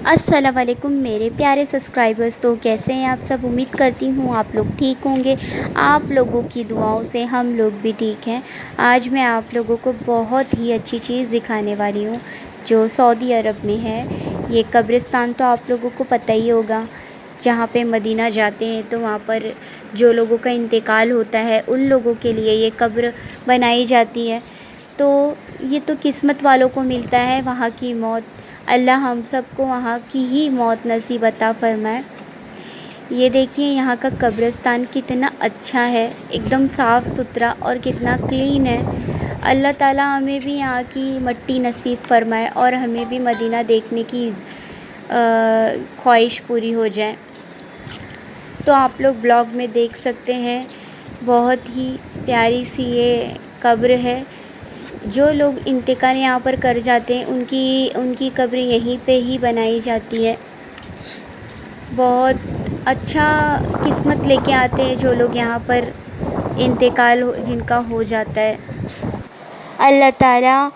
अस्सलाम वालेकुम मेरे प्यारे सब्सक्राइबर्स। तो कैसे हैं आप सब? उम्मीद करती हूँ आप लोग ठीक होंगे। आप लोगों की दुआओं से हम लोग भी ठीक हैं। आज मैं आप लोगों को बहुत ही अच्छी चीज़ दिखाने वाली हूँ जो सऊदी अरब में है। ये कब्रिस्तान तो आप लोगों को पता ही होगा, जहाँ पे मदीना जाते हैं तो वहाँ पर जो लोगों का इंतकाल होता है उन लोगों के लिए ये कब्र बनाई जाती है। तो ये तो किस्मत वालों को मिलता है वहाँ की मौत। अल्लाह हम सबको वहाँ की ही मौत नसीब अता फ़रमाए। ये देखिए यहाँ का कब्रिस्तान कितना अच्छा है, एकदम साफ़ सुथरा और कितना क्लीन है। अल्लाह ताला हमें भी यहाँ की मट्टी नसीब फ़रमाए और हमें भी मदीना देखने की ख्वाहिश पूरी हो जाए। तो आप लोग ब्लॉग में देख सकते हैं, बहुत ही प्यारी सी ये कब्र है। जो लोग इंतकाल यहाँ पर कर जाते हैं उनकी कब्र यहीं पे ही बनाई जाती है। बहुत अच्छा किस्मत लेके आते हैं जो लोग यहाँ पर इंतकाल जिनका हो जाता है। अल्लाह ताला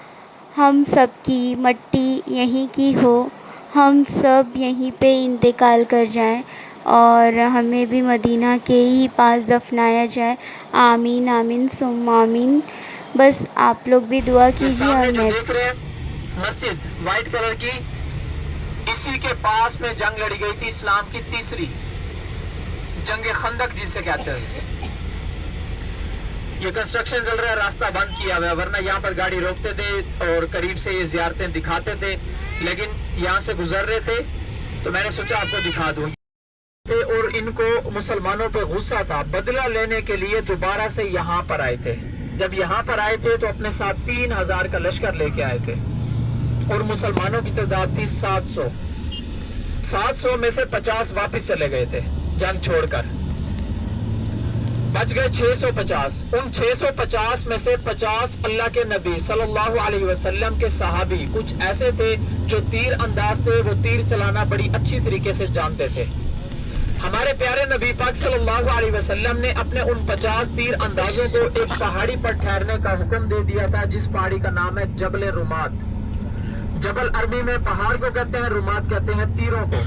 हम सब की मट्टी यहीं की हो, हम सब यहीं पे इंतकाल कर जाएं और हमें भी मदीना के ही पास दफनाया जाए। आमीन आमीन सुम्मा आमीन। बस आप लोग भी दुआ कीजिए। और मैं देख रहे हैं मस्जिद वाइट कलर की, इसी के पास में जंग लड़ी गई थी, इस्लाम की तीसरी जंग खंदक जिसे कहते हैं। ये कंस्ट्रक्शन चल रहा है, रास्ता बंद किया हुआ है, वरना यहाँ पर गाड़ी रोकते थे और करीब से ये ज़ियारतें दिखाते थे, लेकिन यहाँ से गुजर रहे थे तो मैंने सोचा आपको दिखा दूं। और इनको मुसलमानों पे गुस्सा था, बदला लेने के लिए दोबारा से यहाँ पर आए थे। जब यहाँ पर आए थे तो अपने साथ 3000 का लश्कर लेके आए थे और मुसलमानों की तादाद थी 700 में से 50 वापस चले गए थे जंग छोड़कर, बच गए 650। उन 650 में से 50 अल्लाह के नबी सल्लल्लाहु अलैहि वसल्लम के सहाबी कुछ ऐसे थे जो तीर अंदाज थे, वो तीर चलाना बड़ी अच्छी तरीके से जानते थे। हमारे प्यारे नबी पाक सल्लल्लाहु अलैहि वसल्लम ने अपने उन 50 तीर अंदाजों को एक पहाड़ी पर ठहरने का हुक्म दे दिया था, जिस पहाड़ी का नाम है जबल रुमात। जबल अरबी में पहाड़ को कहते हैं, रुमात कहते हैं तीरों को।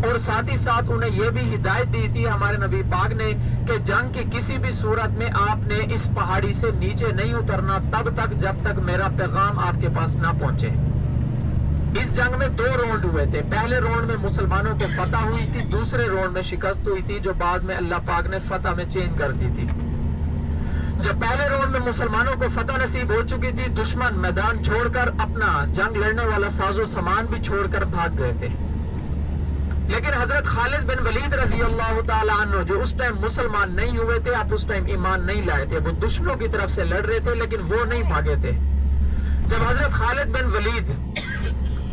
और साथ ही साथ उन्हें यह भी हिदायत दी थी हमारे नबी पाक ने कि जंग की किसी भी सूरत में आपने इस पहाड़ी से नीचे नहीं उतरना तब तक जब तक मेरा पैगाम आपके पास ना पहुंचे। इस जंग में 2 राउंड हुए थे। पहले राउंड में मुसलमानों को फतह हुई थी, दूसरे राउंड में शिकस्त हुई थी जो बाद में अल्लाह पाक ने फतह में चेंज कर दी थी। जब पहले राउंड में मुसलमानों को फतह नसीब हो चुकी थी, दुश्मन मैदान छोड़कर अपना जंग लड़ने वाला साजो सामान भी छोड़कर भाग गए थे। लेकिन हजरत खालिद बिन वलीद रजी अल्लाह ताला अन्हु जो उस टाइम मुसलमान नहीं हुए थे, आप उस टाइम ईमान नहीं लाए थे, वो दुश्मनों की तरफ से लड़ रहे थे, लेकिन वो नहीं भागे थे। जब हजरत खालिद बिन वलीद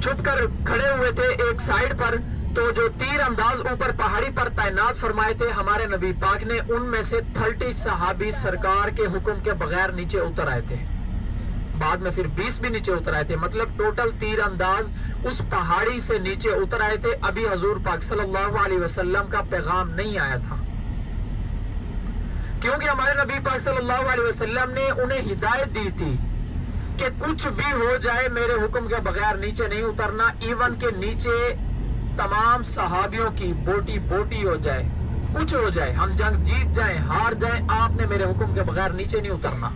छुपकर खड़े हुए थे एक साइड पर, तो जो तीर अंदाज ऊपर पहाड़ी पर तैनात फरमाए थे हमारे नबी पाक ने, उनमें से 30 सहाबी सरकार के हुक्म के बगैर नीचे उतर आए थे। बाद में फिर 20 भी नीचे उतर आए थे, मतलब टोटल तीर अंदाज उस पहाड़ी से नीचे उतर आए थे। अभी हजूर पाक सल्लल्लाहु अलैहि वसल्लम का पैगाम नहीं आया था, क्योंकि हमारे नबी पाक सल्लल्लाहु अलैहि वसल्लम ने उन्हें हिदायत दी थी कि कुछ भी हो जाए मेरे हुक्म के बगैर नीचे नहीं उतरना। इवन के नीचे तमाम सहाबियों की बोटी बोटी हो जाए, कुछ हो जाए, हम जंग जीत जाएं हार जाएं, आपने मेरे हुक्म के बगैर नीचे नहीं उतरना।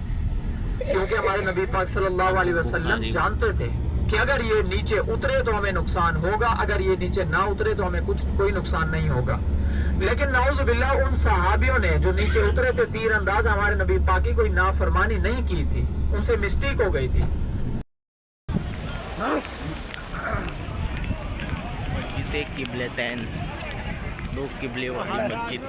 क्योंकि हमारे नबी पाक सल्लल्लाहु अलैहि वसल्लम जानते थे कि अगर ये नीचे उतरे तो हमें नुकसान होगा, अगर ये नीचे ना उतरे तो हमें कोई नुकसान नहीं होगा। लेकिन नाउजुबिल्लाह उन सहाबियों ने जो नीचे उतरे थे तीर अंदाज, हमारे नबी पाक की कोई नाफरमानी नहीं की थी, उनसे मिस्टेक हो गई थी। मस्जिद किबलतैन, 2 किबले वाली मस्जिद।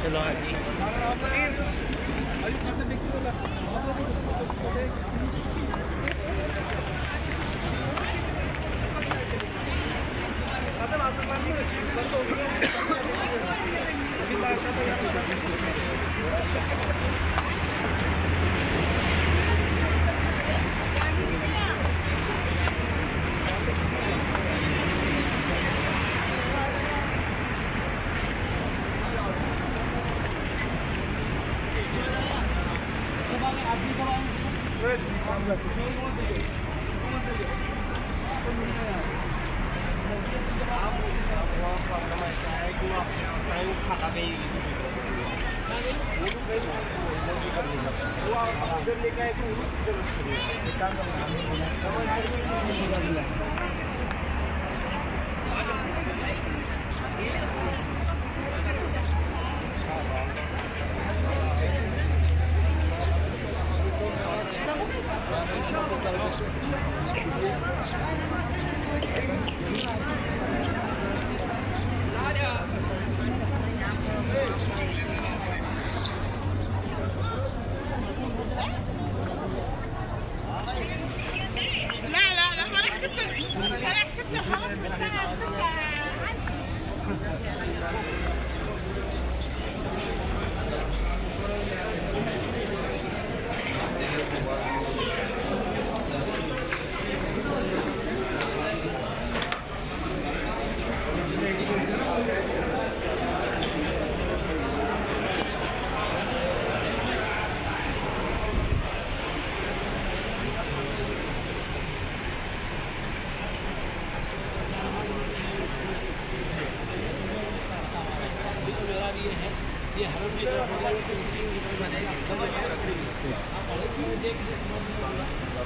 चलो हाजी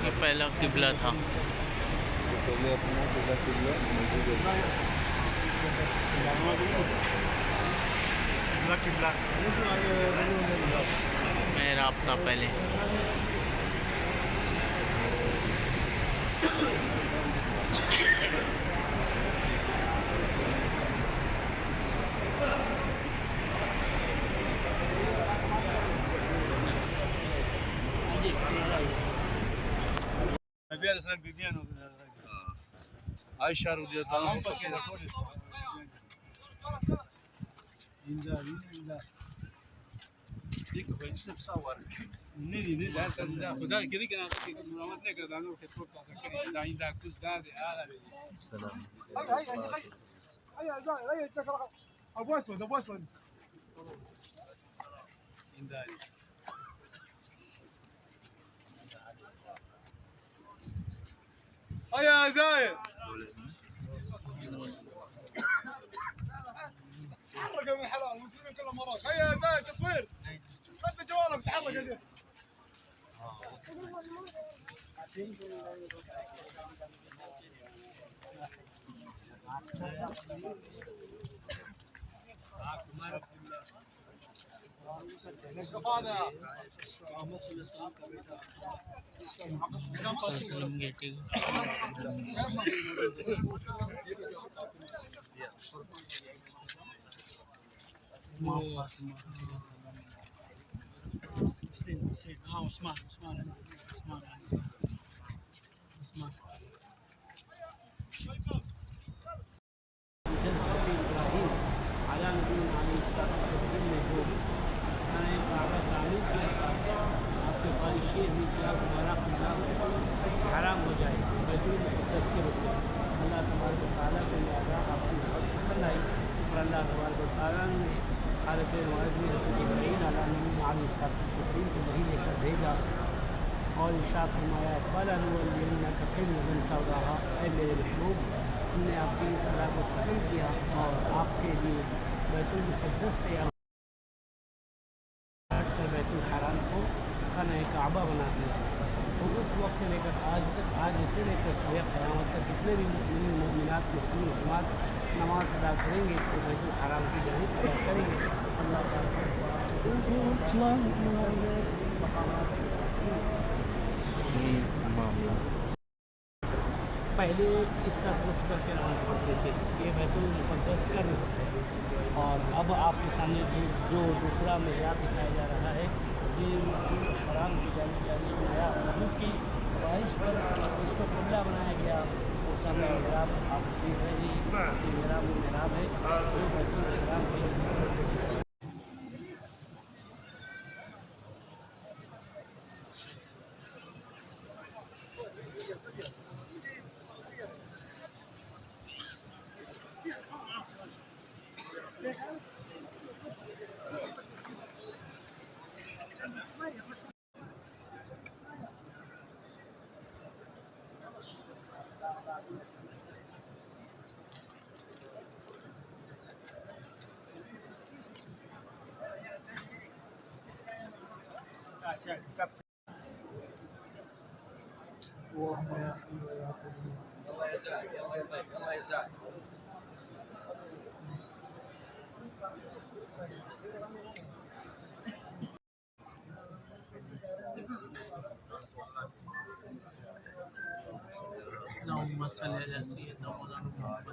ये पहला किबला था। मेहराब था पहले। Ayşe radıyallahu anh देखो भाई सब सवार नहीं لا खुदा كده كده مرامات نقدر نعمل في الفوق تاع سكري لا عندك كل ده السلام هيا هيا تذكر ابو اسود ابو اسود هيا زايد تحرك من الحلال المسلمين كلهم وراك هيا يا زايد تصوير خذ جوالك تحرك يا شيخ عثمان على نبينا عليه الصلاه والسلام يقول انا يقع عليك आपके ख्वाहिशें भी कि आप हमारा खुदा हराम हो जाए बजूल मुक़द्दस के रूप में अल्लाह तबारक व तआला को लिहाजा आपकी बहुत पसंद आई और अल्लाह तबारक व तआला ने हालत मुआज़ में इब्राहीम अलैहिस्सलाम को वही लेकर भेजा और इरशाद फरमाया फलनुवल्लियन्नका क़िबलतन तर्ज़ाहा ऐ मेरे महबूब हमने आपकी इस सलाह को पसंद किया और आपके लिए बैतुल मुक़द्दस से बैतुल हराम को खाना काबा बना दिया। तो उस वक्त से लेकर आज तक आज इसे लेकर सुबह क़यामत तक जितने भी मोमिनात मुस्लिम जमात नमाज अदा करेंगे तो बैतुल हराम की जानिब अदा करेंगे। अल्लाह पहले इस तरफ रुख करके नमाज पढ़ते थे, ये बैतुल मुक़द्दस का रुख है। और अब आपके सामने जो दूसरा मेहराब दिखाया जा रहा है, ये मस्जिद हराम की जाने बनाया वज़ू की ख्वाहिश पर इसको क़िबला बनाया गया। वो सामने मेहराब आप देख रहे हैं, ये मेहराब है जो बैतुल हराम के اللهم صل على سيدنا مولانا محمد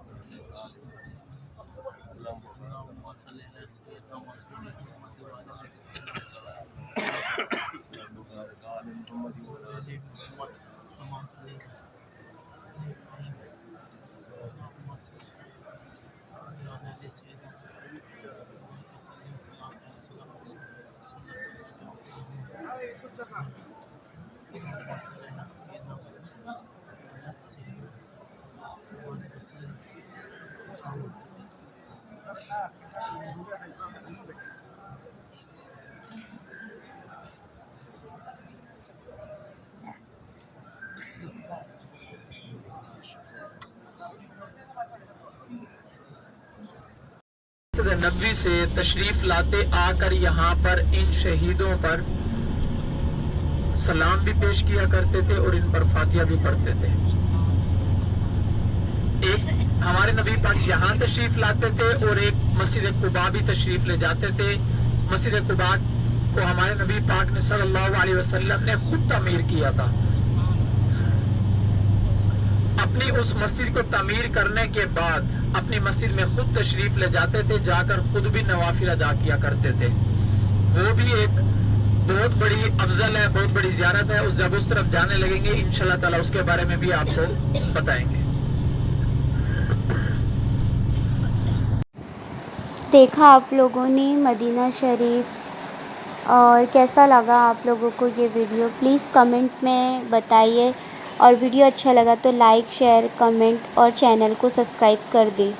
اللهم صل على سيدنا مولانا محمد وعلى آل سيدنا محمد كما صليت على إبراهيم اللهم صل على آل سيدنا محمد وسلم صلاة وسلام اللهم صل على سيدنا मस्जिद नबवी से तशरीफ लाते आकर यहाँ पर इन शहीदों पर सलाम भी पेश किया करते थे और इन पर फातिहा भी पढ़ते थे। एक हमारे नबी पाक यहाँ तशरीफ लाते थे और एक मस्जिद कुबा भी तशरीफ ले जाते थे। मस्जिद कुबा को हमारे नबी पाक ने सल्लल्लाहु अलैहि वसल्लम ने खुद तामीर किया था। अपनी उस मस्जिद को तामीर करने के बाद अपनी मस्जिद में खुद तशरीफ ले जाते थे, जाकर खुद भी नवाफिल अदा किया करते थे। वो भी एक बहुत बड़ी अफजल है, बहुत बड़ी ज़ियारत है। जब उस तरफ जाने लगेंगे इंशाल्लाह ताला उसके बारे में भी आपको बताएंगे। देखा आप लोगों ने मदीना शरीफ, और कैसा लगा आप लोगों को ये वीडियो प्लीज़ कमेंट में बताइए। और वीडियो अच्छा लगा तो लाइक, शेयर, कमेंट और चैनल को सब्सक्राइब कर दें।